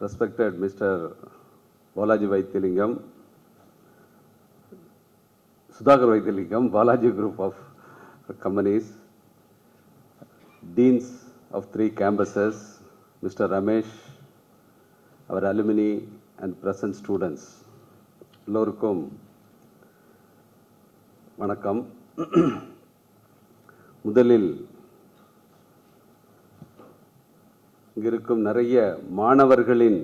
respected Mr. Balaji Vaidyanathan, Sudhakar Vaidyanathan, Balaji Group of companies, deans of 3 campuses, Mr. Ramesh, our alumni and present students, எல்லோருக்கும் வணக்கம். முதலில் இங்கிருக்கும் நிறைய மாணவர்களின்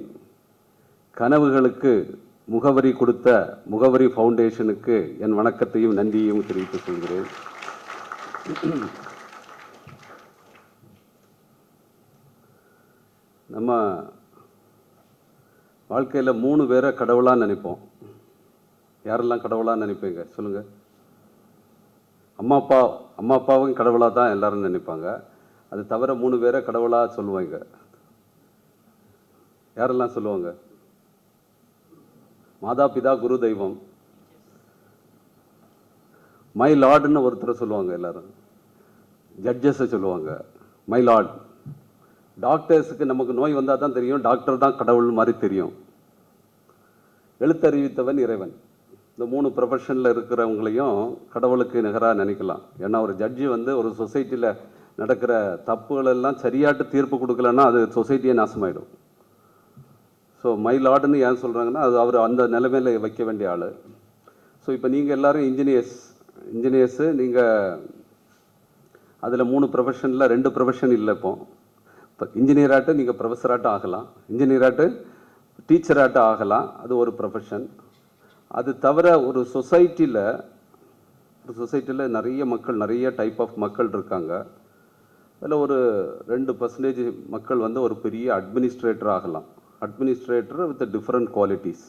கனவுகளுக்கு முகவரி கொடுத்த முகவரி ஃபவுண்டேஷனுக்கு என் வணக்கத்தையும் நன்றியையும் தெரிவித்துக் கொள்கிறேன். நம்ம வாழ்க்கையில் 3 பேரை கடவுளாக நினைப்போம். யாரெல்லாம் கடவுளாக நினைப்பீங்க சொல்லுங்கள். அம்மா அப்பாவும் கடவுளாக தான் எல்லாரும் நினைப்பாங்க. அது தவிர 3 பேரை கடவுளாக சொல்லுவாங்க. யாரெல்லாம் சொல்லுவாங்க? மாதா பிதா குரு தெய்வம். மை லார்டுன்னு ஒருத்தர் சொல்லுவாங்க. எல்லாரும் ஜட்ஜஸை சொல்லுவாங்க மை லார்ட். டாக்டர்ஸுக்கு நமக்கு நோய் வந்தால் தான் தெரியும் டாக்டர் தான் கடவுள் மாதிரி தெரியும். எழுத்தறிவித்தவன் இறைவன். இந்த 3 ப்ரொஃபஷனில் இருக்கிறவங்களையும் கடவுளுக்கு நிகராக நினைக்கலாம். ஏன்னா ஒரு ஜட்ஜி ஒரு சொசைட்டியில் நடக்கிற தப்புகளெல்லாம் சரியாட்டு தீர்ப்பு கொடுக்கலன்னா அது சொசைட்டியே நாசமாயிடும். ஸோ மை லார்டுன்னு ஏன் சொல்கிறாங்கன்னா அது அவர் அந்த நிலைமையில் வைக்க வேண்டிய ஆள். ஸோ இப்போ நீங்கள் எல்லோரும் இன்ஜினியர்ஸு நீங்கள் அதில் 3 ப்ரொஃபஷனில் 2 ப்ரொஃபஷன் இல்லை. இப்போ இன்ஜினியராட்டு நீங்கள் ப்ரொஃபஸராட்டும் ஆகலாம், இன்ஜினியராட்டு டீச்சராட்டும் ஆகலாம். அது ஒரு ப்ரொஃபஷன். அது தவிர ஒரு சொசைட்டியில் நிறைய டைப் ஆஃப் மக்கள் இருக்காங்க. அதில் ஒரு 2% மக்கள் ஒரு பெரிய அட்மினிஸ்ட்ரேட்டர் ஆகலாம். Administrator with different qualities.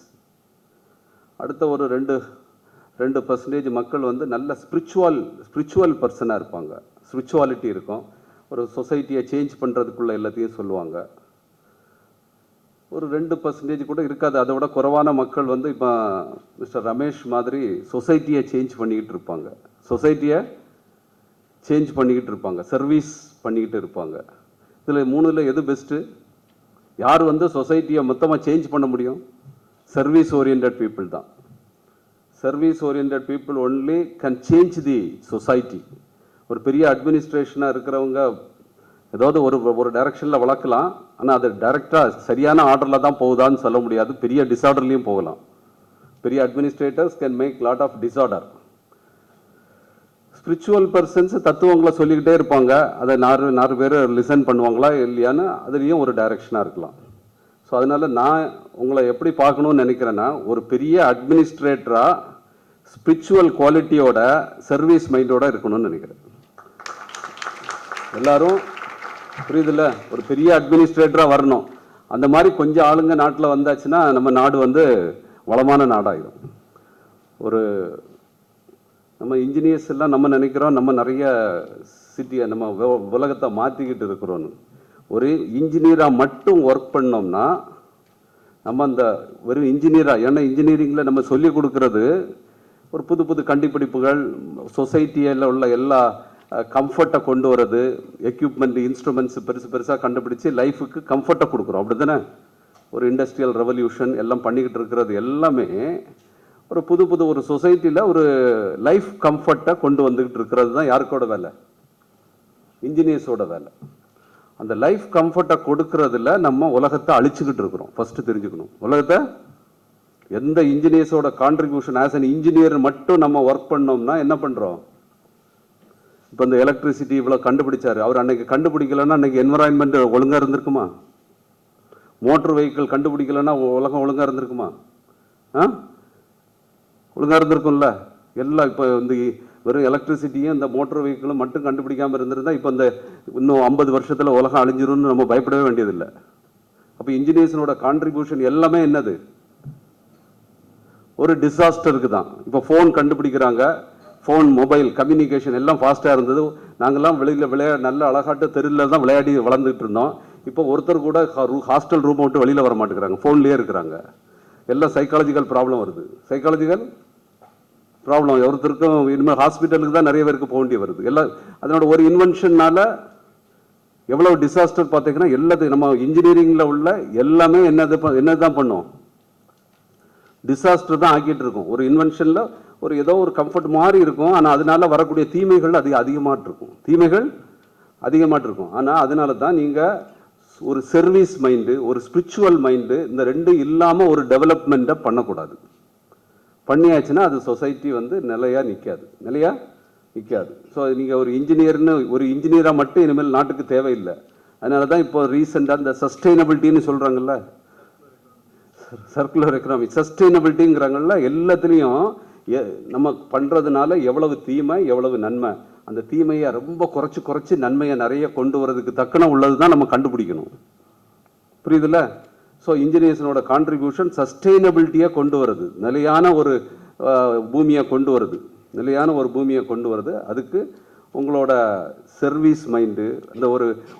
அடுத்த ஒரு 2% மக்கள் நல்ல ஸ்பிரிச்சுவல் பர்சனாக இருப்பாங்க. ஸ்பிரிச்சுவாலிட்டி இருக்கும். ஒரு சொசைட்டியை சேஞ்ச் பண்ணுறதுக்குள்ள எல்லாத்தையும் சொல்லுவாங்க. ஒரு 2% கூட இருக்காது. அதை விட குறைவான மக்கள் இப்போ மிஸ்டர் ரமேஷ் மாதிரி சொசைட்டியை சேஞ்ச் பண்ணிக்கிட்டு இருப்பாங்க. சர்வீஸ் பண்ணிக்கிட்டு இருப்பாங்க. இதில் 3ல் எது பெஸ்ட்டு? யார் சொசைட்டியை மொத்தமாக சேஞ்ச் பண்ண முடியும்? சர்வீஸ் ஓரியன்ட் பீப்புள் தான். Service orient people only can change the society. ஒரு பெரிய அட்மினிஸ்ட்ரேஷனாக இருக்கிறவங்க ஏதாவது ஒரு டைரக்ஷனில் வளர்க்கலாம். ஆனால் அது டைரெக்டாக சரியான ஆர்டரில் தான் போகுதான்னு சொல்ல முடியாது. பெரிய டிஸார்டர்லேயும் போகலாம். பெரிய administrators can make lot of disorder. Spiritual persons தத்துவங்களை சொல்லிக்கிட்டே இருப்பாங்க. அதை 4 பேர் லிசன் பண்ணுவாங்களா இல்லையான்னு அதுலேயும் ஒரு டைரக்ஷனாக இருக்கலாம். ஸோ அதனால் நான் உங்களை எப்படி பார்க்கணும்னு நினைக்கிறேன்னா ஒரு பெரிய அட்மினிஸ்ட்ரேட்டராக ஸ்பிரிச்சுவல் குவாலிட்டியோட சர்வீஸ் மைண்டோட இருக்கணும்னு நினைக்கிறேன். எல்லாரும் புரியுதில்ல? ஒரு பெரிய அட்மினிஸ்ட்ரேட்டராக வரணும். அந்த மாதிரி கொஞ்சம் ஆளுங்க நாட்டில் வந்தாச்சுன்னா நம்ம நாடு வளமான நாடாகிடும். நம்ம இன்ஜினியர்ஸ் எல்லாம் நம்ம நினைக்கிறோம் நம்ம நிறைய சிட்டியை நம்ம உலகத்தை மாற்றிக்கிட்டு இருக்கிறோன்னு. ஒரு இன்ஜினியராக மட்டும் ஒர்க் பண்ணோம்னா நம்ம அந்த வெறும் இன்ஜினியராக, ஏன்னா இன்ஜினியரிங்கில் நம்ம சொல்லிக் கொடுக்கறது ஒரு புது கண்டுபிடிப்புகள், சொசைட்டியில் உள்ள எல்லா கம்ஃபர்ட்டை கொண்டு வர்றது, எக்யூப்மெண்ட் இன்ஸ்ட்ருமெண்ட்ஸ் பெருசாக கண்டுபிடிச்சி லைஃபுக்கு கம்ஃபர்ட்டை கொடுக்குறோம். அப்படி தானே? ஒரு இண்டஸ்ட்ரியல் ரெவல்யூஷன் எல்லாம் பண்ணிக்கிட்டு இருக்கிறது எல்லாமே ஒரு புது ஒரு சொசைட்டியில் ஒரு லைஃப் கம்ஃபர்ட்டை கொண்டு வந்துக்கிட்டு இருக்கிறது தான் யாருக்கோட வேலை? இன்ஜினியர்ஸோட வேலை. அந்த லைஃப் கம்ஃபர்ட்டை கொடுக்கறதுல நம்ம உலகத்தை அழிச்சுக்கிட்டு இருக்கிறோம். ஃபஸ்ட்டு தெரிஞ்சுக்கணும். உலகத்தை எந்த இன்ஜினியர்ஸோட கான்ட்ரிபியூஷன் ஆஸ் அன் இன்ஜினியர் மட்டும் நம்ம ஒர்க் பண்ணோம்னா என்ன பண்ணுறோம்? இப்போ இந்த எலக்ட்ரிசிட்டி இவ்வளோ கண்டுபிடிச்சாரு. அவர் அன்னைக்கு கண்டுபிடிக்கலன்னா அன்னைக்கு என்வரான்மெண்ட் ஒழுங்காக இருந்திருக்குமா? மோட்டர் வெஹிக்கிள் கண்டுபிடிக்கலன்னா உலகம் ஒழுங்காக இருந்திருக்குமா? ஒழுங்காக இருந்திருக்கும்ல. எல்லாம் இப்போ வெறும் எலக்ட்ரிசிட்டியும் இந்த மோட்டர் வெஹிக்கிளும் மட்டும் கண்டுபிடிக்காமல் இருந்திருந்தால் இப்போ இன்னும் 50 வருஷத்தில் உலகம் அழிஞ்சிரும்னு நம்ம பயப்படவே வேண்டியதில்லை. அப்போ இன்ஜினியர்ஸனோட கான்ட்ரிபியூஷன் எல்லாமே என்னது? ஒரு டிசாஸ்டருக்கு தான். இப்போ ஃபோன் கண்டுபிடிக்கிறாங்க. ஃபோன், மொபைல், கம்யூனிகேஷன் எல்லாம் ஃபாஸ்ட்டாக இருந்தது. நாங்கள்லாம் வெளியில் நல்ல அழகாட்டு தெருவில் தான் விளையாடி வளர்ந்துட்டு இருந்தோம். இப்போ ஒருத்தர் கூட ஹாஸ்டல் ரூம் விட்டு வெளியில் வர மாட்டேங்கிறாங்க, ஃபோன்லேயே இருக்கிறாங்க. எல்லாம் சைக்காலஜிக்கல் ப்ராப்ளம் வருது. சைக்காலஜிக்கல் ப்ராப்ளம் ஒருத்தருக்கும் இனிமேல் ஹாஸ்பிட்டலுக்கு தான் நிறைய பேருக்கு போக வேண்டிய வருது. எல்லாம் அதனோட ஒரு இன்வென்ஷன்னால எவ்வளவு டிசாஸ்டர் பார்த்தீங்கன்னா எல்லாத்துக்கும் நம்ம இன்ஜினியரிங்கில் உள்ள எல்லாமே என்னதான் பண்ணும், டிசாஸ்டர் தான் ஆக்கிட்டு இருக்கும். ஒரு இன்வென்ஷனில் ஒரு ஏதோ ஒரு கம்ஃபர்ட் மாதிரி இருக்கும், ஆனால் அதனால வரக்கூடிய தீமைகள் அதிகமாக இருக்கும், தீமைகள் அதிகமாக இருக்கும். ஆனால் அதனால தான் நீங்கள் ஒரு சர்வீஸ் மைண்டு, ஒரு ஸ்பிரிச்சுவல் மைண்டு, இந்த ரெண்டும் இல்லாமல் ஒரு டெவலப்மெண்ட்டை பண்ணக்கூடாது. பண்ணியாச்சுன்னா அது சொசைட்டி வந்து நிலையாக நிற்காது. ஸோ நீங்கள் ஒரு இன்ஜினியராக மட்டும் இனிமேல் நாட்டுக்கு தேவையில்லை. அதனால தான் இப்போ ரீசெண்டாக இந்த சஸ்டைனபிலிட்டின்னு சொல்கிறாங்கல்ல, சர்க்குலர் எக்கனாமி சஸ்டைனபிலிட்டிங்கிறாங்கல்ல, எல்லாத்துலேயும் நம்ம பண்ணுறதுனால எவ்வளவு தீமை எவ்வளவு நன்மை, அந்த தீமையை ரொம்ப குறைச்சி நன்மையை நிறைய கொண்டு வரதுக்கு தக்கன உள்ளது தான் நம்ம கண்டுபிடிக்கணும். புரியுதுல்ல? ஸோ இன்ஜினியர்ஸனோட கான்ட்ரிபியூஷன் சஸ்டைனபிலிட்டியை கொண்டு வருது, நிலையான ஒரு பூமியை கொண்டு வருது. அதுக்கு உங்களோட சர்வீஸ் மைண்டு, இந்த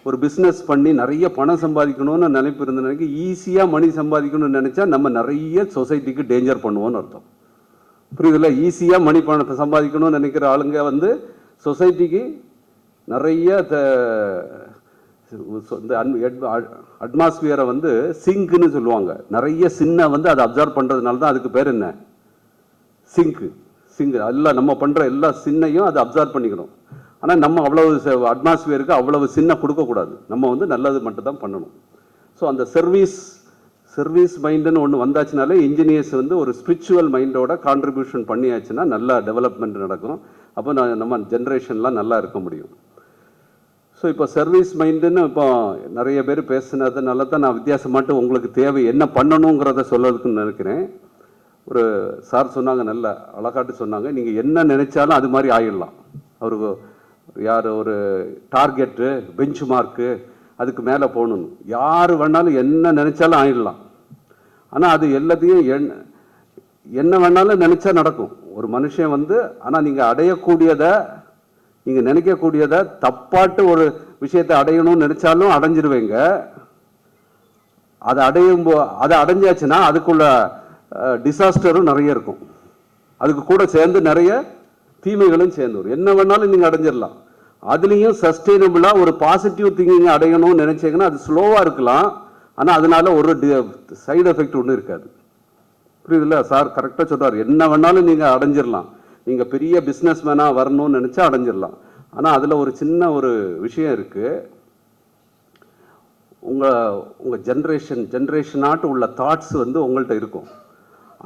ஒரு பிஸ்னஸ் பண்ணி நிறைய பணம் சம்பாதிக்கணும்னு நினைப்பு இருந்ததுக்கு ஈஸியாக மணி சம்பாதிக்கணும்னு நினச்சா நம்ம நிறைய சொசைட்டிக்கு டேஞ்சர் பண்ணுவோன்னு அர்த்தம். புரியுதுல்ல? ஈஸியாக மணி பணத்தை சம்பாதிக்கணும்னு நினைக்கிற ஆளுங்க வந்து சொசைட்டிக்கு நிறைய இந்த அட்மாஸ்பியரை வந்து சிங்க்னு சொல்லுவாங்க. நிறைய சின்ன வந்து அதை அப்சர்வ் பண்ணுறதுனால தான் அதுக்கு பேர் என்ன, சிங்க். எல்லாம் நம்ம பண்ணுற எல்லா சின்னையும் அதை அப்சர்வ் பண்ணிக்கணும். ஆனால் நம்ம அவ்வளவு அட்மாஸ்பியருக்கு அவ்வளவு சின்ன கொடுக்கக்கூடாது, நம்ம வந்து நல்லது மட்டும் தான் பண்ணணும். ஸோ அந்த சர்வீஸ் மைண்டுன்னு ஒன்று வந்தாச்சுனாலே இன்ஜினியர்ஸ் வந்து ஒரு ஸ்பிரிச்சுவல் மைண்டோட கான்ட்ரிபியூஷன் பண்ணியாச்சுன்னா நல்லா டெவலப்மெண்ட் நடக்கும். அப்போ நம்ம ஜென்ரேஷன்லாம் நல்லா இருக்க முடியும். ஸோ இப்போ சர்வீஸ் மைண்டுன்னு இப்போ நிறைய பேர் பேசுனதுனால தான் நான் வித்தியாசமாட்டு உங்களுக்கு தேவை என்ன பண்ணணுங்கிறத சொல்லறதுக்குன்னு நினைக்கிறேன். ஒரு சார் சொன்னாங்க, நல்ல அழகாட்டு சொன்னாங்க, நீங்கள் என்ன நினைச்சாலும் அது மாதிரி ஆயிடலாம். அவருக்கு யார் ஒரு டார்கெட்டு, பெஞ்ச் மார்க்கு, அதுக்கு மேலே போகணும், யார் வேணாலும் என்ன நினைச்சாலும் ஆயிடலாம். ஆனால் அது எல்லாத்தையும் என்ன வேணாலும் நினைச்சா நடக்கும் ஒரு மனுஷன் வந்து. ஆனால் நீங்கள் அடையக்கூடியதை, நீங்கள் நினைக்கக்கூடியதை தப்பாட்டு ஒரு விஷயத்தை அடையணும்னு நினைச்சாலும் அடைஞ்சிருவீங்க. அதை அடைஞ்சாச்சுன்னா அதுக்குள்ள டிசாஸ்டரும் நிறைய இருக்கும், அதுக்கு கூட சேர்ந்து நிறைய தீமைகளும் சேர்ந்து வரும். என்ன வேணாலும் நீங்கள் அடைஞ்சிடலாம். அதுலேயும் சஸ்டெயினபிளாக ஒரு பாசிட்டிவ் திங்கிங் அடையணும்னு நினைச்சீங்கன்னா அது ஸ்லோவாக இருக்கலாம், ஆனால் அதனால ஒரு சைடு எஃபெக்ட் ஒன்றும் இருக்காது. புரியுதுல்ல? சார் கரெக்டாக சொல்கிறார், என்ன வேணாலும் நீங்கள் அடைஞ்சிடலாம். நீங்கள் பெரிய பிஸ்னஸ் மேனாக வரணும்னு நினச்சா அடைஞ்சிடலாம். ஆனால் அதில் ஒரு சின்ன ஒரு விஷயம் இருக்குது. உங்கள் ஜென்ரேஷனாட்டு உள்ள தாட்ஸ் வந்து உங்கள்கிட்ட இருக்கும்.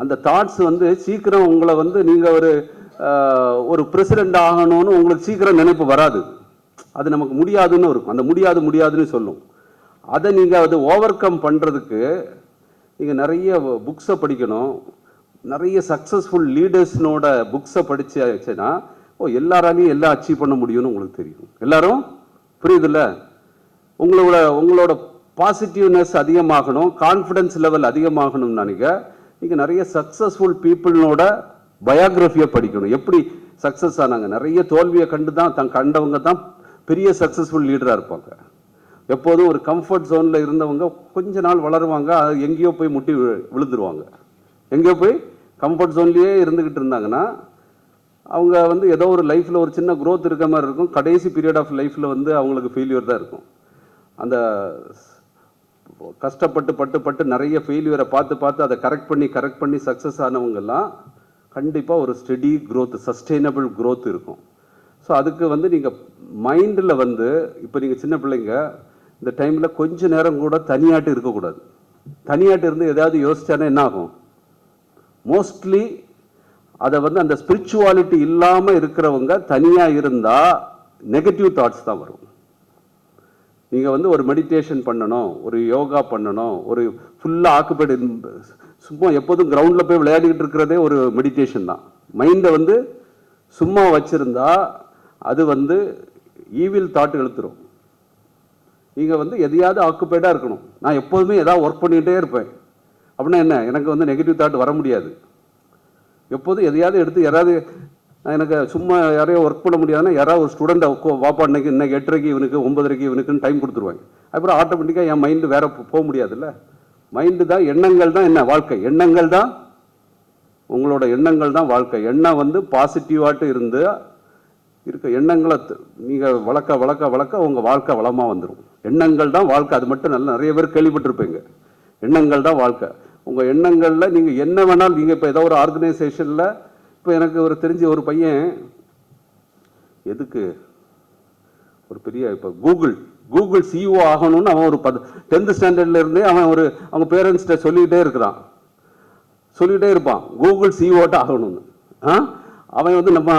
அந்த தாட்ஸ் வந்து சீக்கிரம் உங்களை வந்து நீங்கள் ஒரு பிரசிடெண்ட் ஆகணும்னு உங்களுக்கு சீக்கிரம் நினைப்பு வராது. அது நமக்கு முடியாதுன்னு இருக்கும், அந்த முடியாதுன்னு சொல்லும். அதை நீங்கள் அதை ஓவர் கம் பண்ணுறதுக்கு நீங்கள் நிறைய புக்ஸை படிக்கணும். நிறைய சக்ஸஸ்ஃபுல் லீடர்ஸ்னோட புக்ஸை படிச்சுன்னா எல்லாராலையும் எல்லாம் அச்சீவ் பண்ண முடியும்னு உங்களுக்கு தெரியும். எல்லாரும் புரியுதுல்ல? உங்களோட பாசிட்டிவ்னஸ் அதிகமாகணும், கான்ஃபிடன்ஸ் லெவல் அதிகமாகணும்னு நினைக்க நீங்கள் நிறைய சக்ஸஸ்ஃபுல் பீப்புளோட பயோகிராஃபியை படிக்கணும். எப்படி சக்ஸஸ் ஆனாங்க, நிறைய தோல்வியை கண்டவங்க தான் பெரிய சக்ஸஸ்ஃபுல் லீடராக இருப்பாங்க. எப்போதும் ஒரு கம்ஃபர்ட் ஜோனில் இருந்தவங்க கொஞ்ச நாள் வளருவாங்க, எங்கேயோ போய் முட்டி விழுந்துருவாங்க. எங்கேயோ போய் கம்ஃபர்ட் ஜோன்லேயே இருந்துக்கிட்டு இருந்தாங்கன்னா அவங்க வந்து ஏதோ ஒரு லைஃப்பில் ஒரு சின்ன க்ரோத் இருக்க மாதிரி இருக்கும், கடைசி பீரியட் ஆஃப் லைஃப்பில் வந்து அவங்களுக்கு ஃபெயிலியர் தான் இருக்கும். அந்த கஷ்டப்பட்டு நிறைய ஃபெயிலியரை பார்த்து அதை கரெக்ட் பண்ணி சக்ஸஸ் ஆனவங்கெல்லாம் கண்டிப்பாக ஒரு ஸ்டெடி க்ரோத், சஸ்டெயினபிள் க்ரோத் இருக்கும். ஸோ அதுக்கு வந்து நீங்கள் மைண்டில் வந்து இப்போ நீங்கள் சின்ன பிள்ளைங்க இந்த டைமில் கொஞ்ச நேரம் கூட தனியாட்டு இருக்கக்கூடாது. தனியாட்டு இருந்து எதாவது யோசிச்சானே என்ன ஆகும், மோஸ்ட்லி அதை வந்து அந்த ஸ்பிரிச்சுவாலிட்டி இல்லாமல் இருக்கிறவங்க தனியாக இருந்தால் நெகட்டிவ் தாட்ஸ் தான் வரும். நீங்கள் வந்து ஒரு மெடிடேஷன் பண்ணணும், ஒரு யோகா பண்ணணும், ஒரு ஃபுல்லாக ஆக்குபைடு, சும்மா எப்போதும் கிரவுண்டில் போய் விளையாடிக்கிட்டு இருக்கிறதே ஒரு மெடிடேஷன் தான். மைண்டை வந்து சும்மா வச்சுருந்தா அது வந்து ஈவில் தாட் எழுத்துரும். நீங்கள் வந்து எதையாவது ஆக்குபைடாக இருக்கணும். நான் எப்போதுமே எதாவது ஒர்க் பண்ணிகிட்டே இருப்பேன் அப்படின்னா என்ன, எனக்கு வந்து நெகட்டிவ் தாட் வர முடியாது. எப்போதும் எதையாவது எடுத்து யாராவது, எனக்கு சும்மா யாரையும் ஒர்க் பண்ண முடியாதுன்னா யாராவது ஒரு ஸ்டூடெண்ட்டை வாப்பா இன்னைக்கு 8:30 இவனுக்கு 9:30 இவனுக்குன்னு டைம் கொடுத்துருவாங்க. அப்புறம் ஆட்டோமேட்டிக்காக என் மைண்டு வேற போக முடியாதுல்ல. மைண்டு தான், எண்ணங்கள் தான் என்ன வாழ்க்கை, எண்ணங்கள் தான் உங்களோட எண்ணங்கள் தான் வாழ்க்கை. எண்ணம் வந்து பாசிட்டிவாட்டு இருந்து இருக்க எண்ணங்களை நீங்கள் வளர்க்க உங்கள் வாழ்க்கை வளமாக வந்துடும். எண்ணங்கள் தான் வாழ்க்கை. அது மட்டும் நல்லா நிறைய பேர் கேள்விப்பட்டிருப்பீங்க. எண்ணங்கள் தான் வாழ்க்கை. உங்கள் எண்ணங்களில் நீங்கள் என்ன வேணாலும், நீங்கள் இப்போ ஏதோ ஒரு ஆர்கனைசேஷனில், இப்போ எனக்கு ஒரு தெரிஞ்ச ஒரு பையன் எதுக்கு ஒரு பெரிய இப்போ கூகுள் சிஇஓ ஆகணும்னு அவன் ஒரு 10th ஸ்டாண்டர்ட்ல இருந்தே அவன் அவங்க பேரண்ட்ஸ்கிட்ட சொல்லிக்கிட்டே இருப்பான் கூகுள் சிஇஓட்ட ஆகணும்னு. அவன் வந்து நம்ம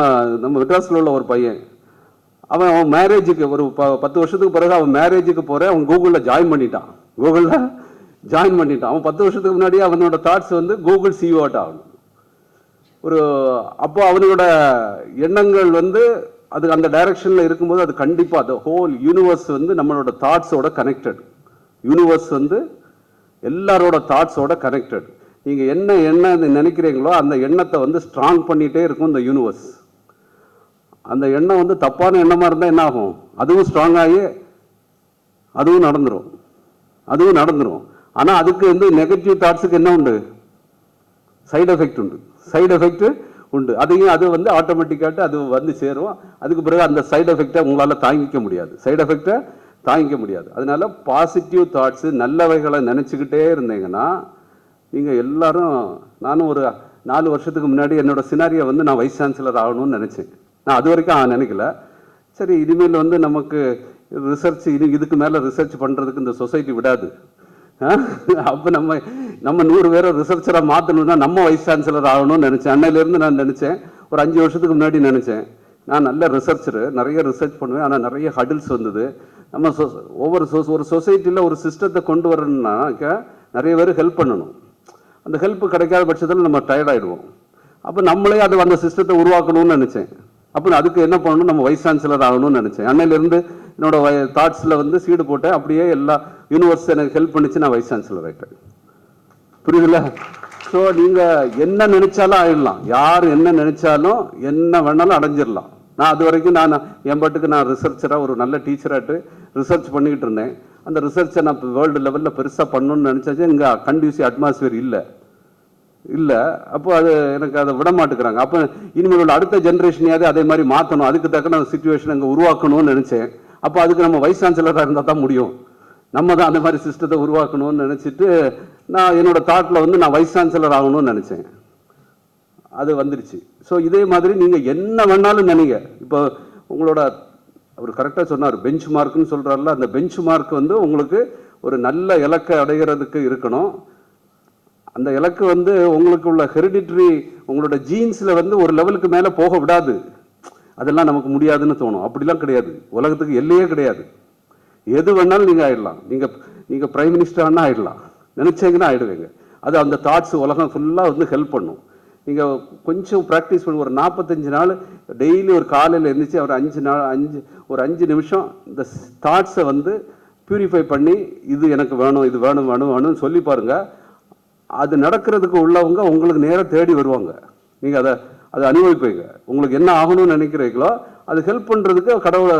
மெட்ராஸில் உள்ள ஒரு பையன், அவன் மேரேஜுக்கு ஒரு 10 வருஷத்துக்கு பிறகு அவன் மேரேஜுக்கு போகிறேன், அவன் கூகுளில் ஜாயின் பண்ணிட்டான். அவன் 10 வருஷத்துக்கு முன்னாடியே அவனோட தாட்ஸ் வந்து கூகுள் சிஇஓட்ட ஆகணும். அப்போ அவனோட எண்ணங்கள் வந்து அது அந்த டைரக்ஷன்ல இருக்கும்போது அது கண்டிப்பா அந்த ஹோல் யூனிவர்ஸ் வந்து நம்மளோட தாட்ஸோட கனெக்டட். யூனிவர்ஸ் வந்து எல்லாரோட தாட்ஸோட கனெக்டட். நீங்க என்ன நினைக்கிறீங்களோ அந்த எண்ணத்தை வந்து ஸ்ட்ராங் பண்ணிட்டே இருக்கும் இந்த யூனிவர்ஸ். அந்த எண்ணம் வந்து தப்பான எண்ணமா இருந்தா என்ன ஆகும்? அதுவும் ஸ்ட்ராங் ஆகி அதுவும் நடந்துரும். ஆனா அதுக்கு வந்து நெகட்டிவ் தாட்ஸுக்கு என்ன உண்டு? சைடு எஃபெக்ட் உண்டு. அதையும் அது வந்து ஆட்டோமேட்டிக்காட்டு அது வந்து சேரும். அதுக்கு பிறகு அந்த சைடு எஃபெக்டை உங்களால் தாங்கிக்க முடியாது. அதனால பாசிட்டிவ் தாட்ஸு, நல்லவைகளை நினச்சிக்கிட்டே இருந்தீங்கன்னா நீங்கள் எல்லாரும், நானும் ஒரு 4 வருஷத்துக்கு முன்னாடி என்னோட சினாரியை வந்து நான் வைஸ் சான்சலர் ஆகணும்னு நினச்சேன். நான் அது வரைக்கும் நினைக்கல. சரி, இனிமேல் வந்து நமக்கு ரிசர்ச் இதுக்கு மேலே ரிசர்ச் பண்ணுறதுக்கு இந்த சொசைட்டி விடாது. அப்போ நம்ம 100 பேரை ரிசர்ச்சராக மாற்றணும்னா நம்ம வைஸ் சான்சலர் ஆகணும்னு நினச்சேன். அன்னையிலேருந்து நான் நினச்சேன். ஒரு 5 வருஷத்துக்கு முன்னாடி நினச்சேன், நான் நல்ல ரிசர்ச்சரு, நிறைய ரிசர்ச் பண்ணுவேன். ஆனால் நிறைய ஹடில்ஸ் வந்தது. நம்ம ஒரு சொசைட்டியில் ஒரு சிஸ்டத்தை கொண்டு வரணும்னாக்க நிறைய பேர் ஹெல்ப் பண்ணணும். அந்த ஹெல்ப் கிடைக்காத பட்சத்தில் நம்ம டயர்ட் ஆகிடுவோம். அப்போ நம்மளே அந்த சிஸ்டத்தை உருவாக்கணும்னு நினச்சேன். அப்போ அதுக்கு என்ன பண்ணணும்? நம்ம வைஸ் சான்சலர் ஆகணும்னு நினச்சேன். அன்னையிலேருந்து என்னோட தாட்ஸில் வந்து சீடு போட்டேன். அப்படியே எல்லா யூனிவர்ஸ் எனக்கு ஹெல்ப் பண்ணிச்சு, நான் வைஸ் சான்சலர் ஆகிட்டேன். புரியுதுல்ல? ஸோ நீங்கள் என்ன நினைச்சாலும் ஆயிடலாம். யார் என்ன நினைச்சாலும் என்ன வேணாலும் அடைஞ்சிடலாம். நான் அது வரைக்கும் என் பாட்டுக்கு நான் ரிசர்ச்சராக ஒரு நல்ல டீச்சராட்டு ரிசர்ச் பண்ணிக்கிட்டு இருந்தேன். அந்த ரிசர்ச்சை நான் வேர்ல்டு லெவலில் பெருசாக பண்ணணும்னு நினச்சாச்சு. இங்கே கண்டியூசிவ் அட்மாஸ்பியர் இல்லை. அப்போ அது எனக்கு அதை விட மாட்டேங்கிறாங்க. அப்போ இனிமேல் உள்ள அடுத்த ஜென்ரேஷனையாவது அதே மாதிரி மாற்றணும், அதுக்கு தக்கன சிச்சுவேஷன் அங்கே உருவாக்கணும்னு நினச்சேன். அப்போ அதுக்கு நம்ம வைஸ் சான்சலராக இருந்தால் தான் முடியும். நம்ம தான் அந்த மாதிரி சிஸ்டத்தை உருவாக்கணும்னு நினச்சிட்டு நான் என்னோட தாட்டில் வந்து நான் வைஸ் சான்சலர் ஆகணும்னு நினச்சேன். அது வந்துருச்சு. ஸோ இதே மாதிரி நீங்கள் என்ன வேணாலும் நினைங்க. இப்போ உங்களோட அவர் கரெக்டாக சொன்னார், பெஞ்ச் மார்க்னு சொல்கிறாருல, அந்த பெஞ்ச் மார்க் வந்து உங்களுக்கு ஒரு நல்ல இலக்கை அடைகிறதுக்கு இருக்கணும். அந்த இலக்கு வந்து உங்களுக்கு உள்ள ஹெரிடிட்ரி, உங்களோட ஜீன்ஸில் வந்து ஒரு லெவலுக்கு மேலே போக விடாது. அதெல்லாம் நமக்கு முடியாதுன்னு தோணும். அப்படிலாம் கிடையாது. உலகத்துக்கு எல்லையே கிடையாது. எது வேணாலும் நீங்கள் ஆயிடலாம். நீங்கள் பிரைம் மினிஸ்டரானா ஆயிடலாம், நினைச்சீங்கன்னா ஆயிடுவீங்க. அது அந்த தாட்ஸ் உலகம் ஃபுல்லாக வந்து ஹெல்ப் பண்ணும். நீங்கள் கொஞ்சம் ப்ராக்டிஸ் பண்ணி ஒரு 45 நாள் டெய்லி ஒரு காலையில் இருந்துச்சு ஒரு 5 நிமிஷம் இந்த தாட்ஸை வந்து பியூரிஃபை பண்ணி இது எனக்கு வேணும், இது வேணும்னு சொல்லி பாருங்கள். அது நடக்கிறதுக்கு உள்ளவங்க உங்களுக்கு நேராக தேடி வருவாங்க. நீங்கள் அதை அனுபவிப்பீங்க. உங்களுக்கு என்ன ஆகணும்னு நினைக்கிறீங்களோ அது ஹெல்ப் பண்ணுறதுக்கு கடவுளை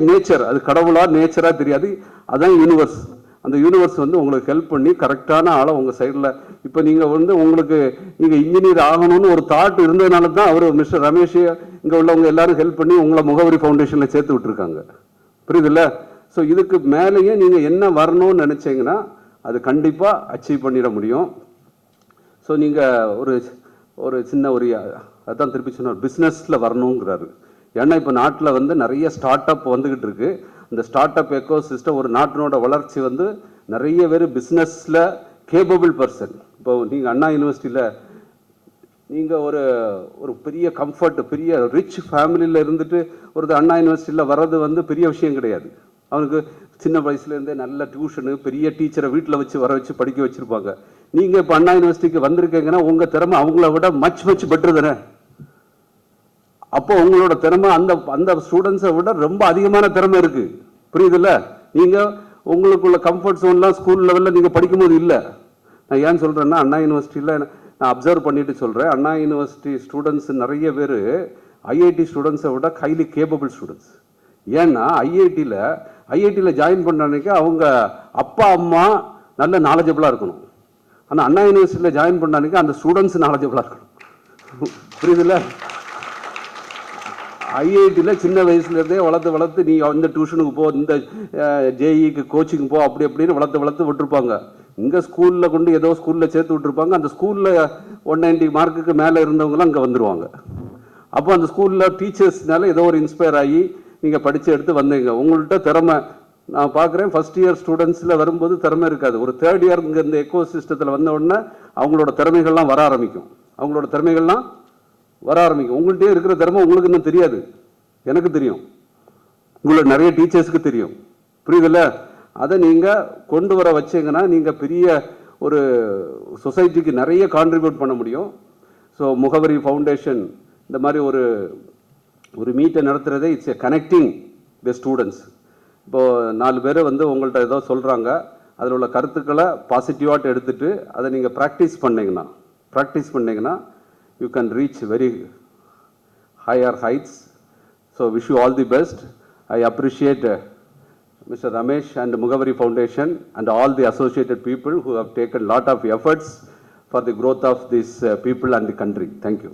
நேச்சர், அது கடவுளா நேச்சராக தெரியாது, அதுதான் யூனிவர்ஸ். அந்த யூனிவர்ஸ் வந்து உங்களுக்கு ஹெல்ப் பண்ணி கரெக்டான ஆளை உங்கள் சைடில். இப்போ நீங்கள் வந்து நீங்கள் இன்ஜினியர் ஆகணும்னு ஒரு தாட் இருந்ததுனால தான் அவர் மிஸ்டர் ரமேஷ் இங்கே உள்ளவங்க எல்லாரும் ஹெல்ப் பண்ணி உங்களை முகவரி ஃபவுண்டேஷனில் சேர்த்து விட்டுருக்காங்க. புரியுதுல்ல? ஸோ இதுக்கு மேலேயே நீங்கள் என்ன வரணும்னு நினச்சிங்கன்னா அது கண்டிப்பாக அச்சீவ் பண்ணிட முடியும். ஸோ நீங்கள் ஒரு சின்ன அதான் திருப்பி சொன்னார், பிஸ்னஸில் வரணுங்கிறாரு. ஏன்னா இப்போ நாட்டில் வந்து நிறைய ஸ்டார்ட் அப் வந்துக்கிட்டு இருக்கு. இந்த ஸ்டார்ட் அப் எக்கோ சிஸ்டம், ஒரு நாட்டினோட வளர்ச்சி வந்து நிறைய பேர் பிஸ்னஸில் கேப்பபிள் பர்சன். இப்போ நீங்கள் அண்ணா யூனிவர்சிட்டியில் நீங்கள் ஒரு பெரிய கம்ஃபர்ட், பெரிய ரிச் ஃபேமிலியில் இருந்துட்டு ஒரு அண்ணா யூனிவர்சிட்டியில் வர்றது வந்து பெரிய விஷயம் கிடையாது. அவனுக்கு சின்ன வயசுலேருந்தே நல்ல டியூஷனு, பெரிய டீச்சரை வீட்டில் வர வச்சு படிக்க வச்சுருப்பாங்க. நீங்கள் இப்போ அண்ணா யூனிவர்சிட்டிக்கு வந்திருக்கீங்கன்னா உங்கள் திறமை அவங்கள விட மச் பெட்டர் தானே. அப்போ உங்களோட திறமை அந்த ஸ்டூடெண்ட்ஸை விட ரொம்ப அதிகமான திறமை இருக்கு. புரியுதுல்ல? நீங்கள் உங்களுக்குள்ள கம்ஃபர்ட் ஜோன்லாம் ஸ்கூல் லெவலில் நீங்கள் படிக்கும்போது இல்லை. நான் ஏன் சொல்கிறேன்னா, அண்ணா யூனிவர்சிட்டியில் நான் அப்சர்வ் பண்ணிட்டு சொல்கிறேன். அண்ணா யூனிவர்சிட்டி ஸ்டூடெண்ட்ஸ் நிறைய பேர் ஐஐடி ஸ்டூடெண்ட்ஸை விட ஹைலி கேப்பபிள் ஸ்டூடெண்ட்ஸ். ஏன்னா ஐஐடியில் ஜாயின் பண்ண அன்னைக்கு அவங்க அப்பா அம்மா நல்ல நாலேஜபிளாக இருக்கணும். ஆனால் அண்ணா யூனிவர்சிட்டியில் ஜாயின் பண்ண அன்னைக்கு அந்த ஸ்டூடெண்ட்ஸ் நாலேஜபிளாக இருக்கணும். புரியுதுல்ல? ஐஐடியில் சின்ன வயசுலேருந்தே வளர்த்து நீ இந்த டியூஷனுக்கு போ, இந்த ஜேஇக்கு கோச்சிங் போ, அப்படி அப்படின்னு வளர்த்து விட்டுருப்பாங்க. இங்கே ஸ்கூலில் கொண்டு ஏதோ ஸ்கூலில் சேர்த்து விட்டுருப்பாங்க. அந்த ஸ்கூலில் 190 மார்க்குக்கு மேலே இருந்தவங்களாம் அங்கே வந்துடுவாங்க. அப்போ அந்த ஸ்கூலில் டீச்சர்ஸ்னால ஏதோ ஒரு இன்ஸ்பயர் ஆகி நீங்கள் படித்து எடுத்து வந்தீங்க. உங்கள்கிட்ட திறமை நான் பார்க்குறேன். ஃபஸ்ட் இயர் ஸ்டூடெண்ட்ஸில் வரும்போது திறமை இருக்காது. ஒரு தேர்ட் இயர் இங்கே இந்த எக்கோ சிஸ்டத்தில் வந்த உடனே அவங்களோட திறமைகள்லாம் வர ஆரம்பிக்கும். உங்கள்கிட்டயே இருக்கிற திறமை உங்களுக்கு இன்னும் தெரியாது, எனக்கு தெரியும், உங்களை நிறைய டீச்சர்ஸுக்கு தெரியும். புரியுதுல்ல? அதை நீங்கள் கொண்டு வர வச்சிங்கன்னா நீங்கள் பெரிய ஒரு சொசைட்டிக்கு நிறைய கான்ட்ரிபியூட் பண்ண முடியும். ஸோ முகவரி ஃபவுண்டேஷன் இந்த மாதிரி ஒரு மீட்டை நடத்துகிறதே it's a connecting the students. இப்போது 4 பேர் உங்கள்கிட்ட ஏதோ சொல்கிறாங்க, அதில் உள்ள கருத்துக்களை பாசிட்டிவாக எடுத்துகிட்டு அதை நீங்கள் ப்ராக்டிஸ் பண்ணிங்கன்னா you can reach very higher heights. So wish you all the best. I appreciate Mr. Ramesh and Mugavari Foundation and all the associated people who have taken lot of efforts for the growth of these people and the country. Thank you.